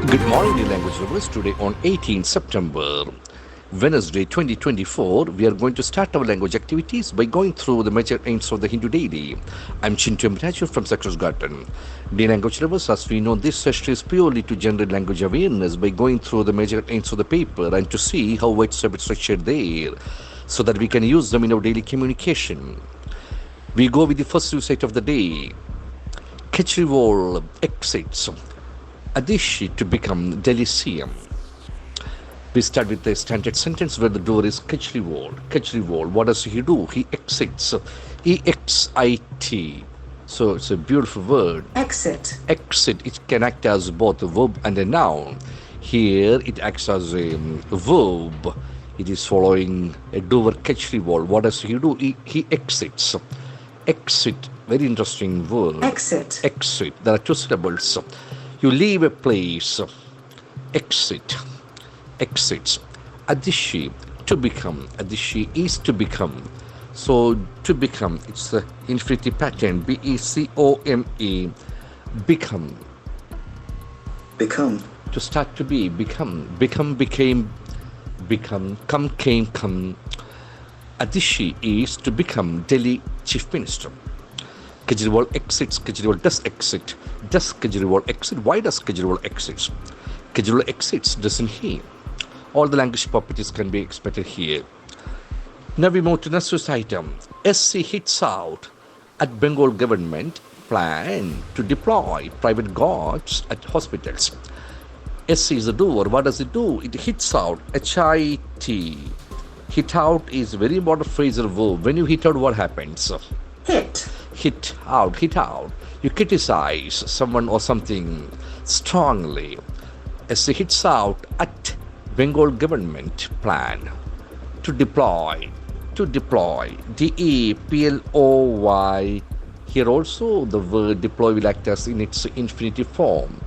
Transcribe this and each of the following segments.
Good morning, dear language lovers. Today on 18 September, Wednesday 2024, we are going to start our language activities by going through the major aims of the Hindu daily. I'm Chintu M Raju from Success Garten. Dear language lovers, as we know, this session is purely to generate language awareness by going through the major aims of the paper and to see how widespread it's structured there so that we can use them in our daily communication. We go with the first recite of the day. Kejriwal exits Adishi to become Delhi CM. We start with the standard sentence where the door is Kejriwal. Kejriwal, what does he do? He exits. E-X-I-T. So it's a beautiful word. Exit. Exit. It can act as both a verb and a noun. Here it acts as a verb. It is following a doer Kejriwal. What does he do? He exits. Exit. Very interesting word. Exit. Exit. There are two syllables. You leave a place. Exit. Exits. Adishi, to become. Adishi is to become. So, to become, it's the infinitive pattern. B-E-C-O-M-E. Become. Become. To start to be. Become. Become, became. Become. Come, came, come. Adishi is to become Delhi Chief Minister. Kejriwal exits. Kejriwal does exit. Does Kejriwal exit? Why does Kejriwal exit? Kejriwal exits, doesn't he? All the language properties can be expected here. Now we move to next item. SC hits out at Bengal government plan to deploy private guards at hospitals. SC is the doer. What does it do? It hits out. H-I-T. Hit out is a very important phrasal verb. When you hit out, what happens? Hit. Hit out, hit out. You criticize someone or something strongly. As he hits out at Bengal government plan to deploy, D-E-P-L-O-Y. Here also the word deploy will act as in its infinitive form.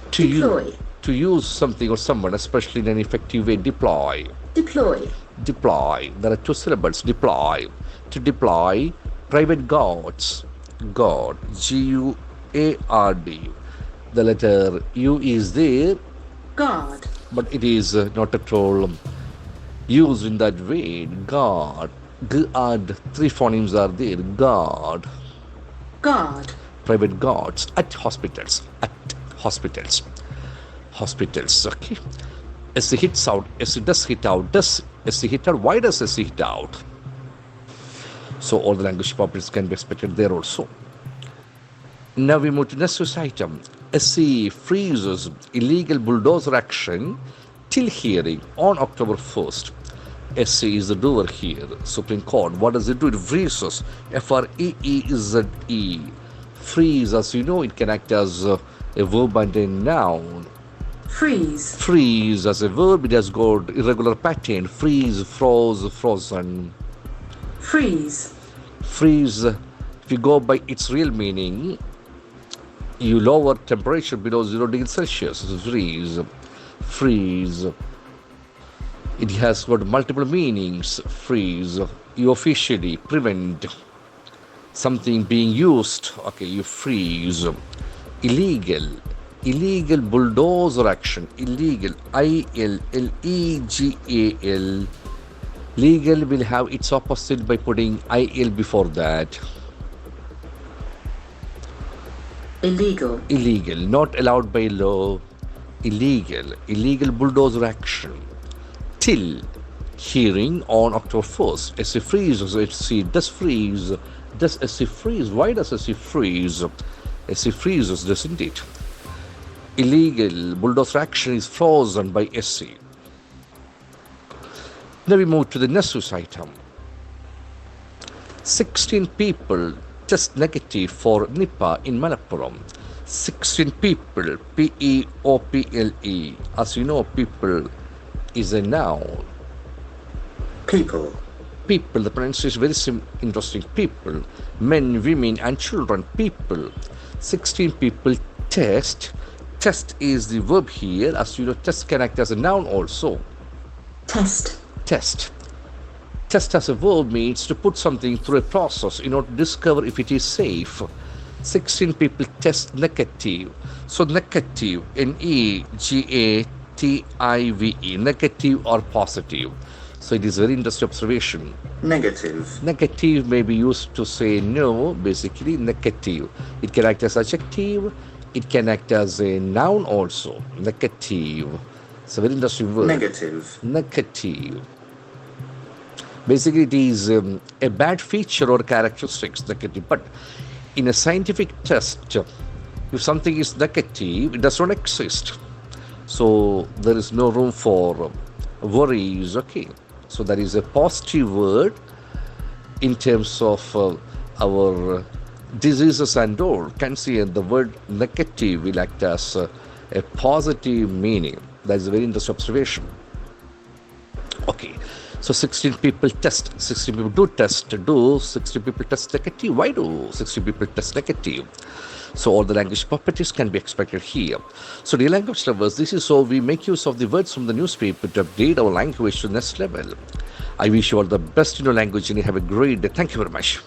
Deploy. To use something or someone, especially in an effective way, deploy. Deploy. Deploy. There are two syllables. Deploy. To deploy private guards. Guard. G-U-A-R-D. The letter U is there, Guard. but it is not at all used in that way. Guard. Guard. Three phonemes are there. Guard. Guard. Private guards at hospitals. At hospitals. Hospitals. Okay. SC hits out. SC does hit out. Does SC hit out? Why does SC hit out? So all the language properties can be expected there also. Now we move to next item. SC freezes illegal bulldozer action till hearing on October 1st. SC is the doer here. Supreme Court. What does it do? It freezes. F-R-E-E-Z-E. Freeze, as you know, it can act as a verb and a noun. Freeze. Freeze as a verb, it has got irregular pattern. Freeze, froze, frozen. Freeze. Freeze, if you go by its real meaning, you lower temperature below 0 degrees Celsius. Freeze. Freeze. It has got multiple meanings. Freeze. You officially prevent something being used. Okay, you freeze. Illegal. Illegal bulldozer action. Illegal. I-L-L-E-G-A-L. Legal will have its opposite by putting I-L before that. Illegal. Illegal. Not allowed by law. Illegal. Illegal bulldozer action. Till hearing on October 1st. SC freezes. SC does freeze. Does SC freeze? Why does SC freeze? SC freezes, doesn't it? Illegal bulldozer action is frozen by SC. Now we move to the next item. 16 people test negative for Nipah in Malappuram. 16 people, P-E-O-P-L-E. As you know, people is a noun. People. People, the pronunciation is very interesting. People, men, women, and children. People. 16 people test. Test is the verb here. As you know, test can act as a noun also. Test. Test. Test as a verb means to put something through a process in order to discover if it is safe. 16 people test negative. So negative, negative, negative or positive. So it is very interesting observation. Negative. Negative may be used to say no, basically negative. It can act as adjective, it can act as a noun also. Negative. It's a very interesting word. Negative. Negative. Basically, it is a bad feature or characteristics, negative. But in a scientific test, if something is negative, it does not exist. So there is no room for worries, okay. So that is a positive word in terms of our diseases and all. Can see the word negative will act as a positive meaning. That is a very interesting observation. Okay, so 16 people test. 16 people do test. 16 people test negative? Why do 16 people test negative? So all the language properties can be expected here. So dear language lovers, this is how we make use of the words from the newspaper to update our language to the next level. I wish you all the best in your language and you have a great day. Thank you very much.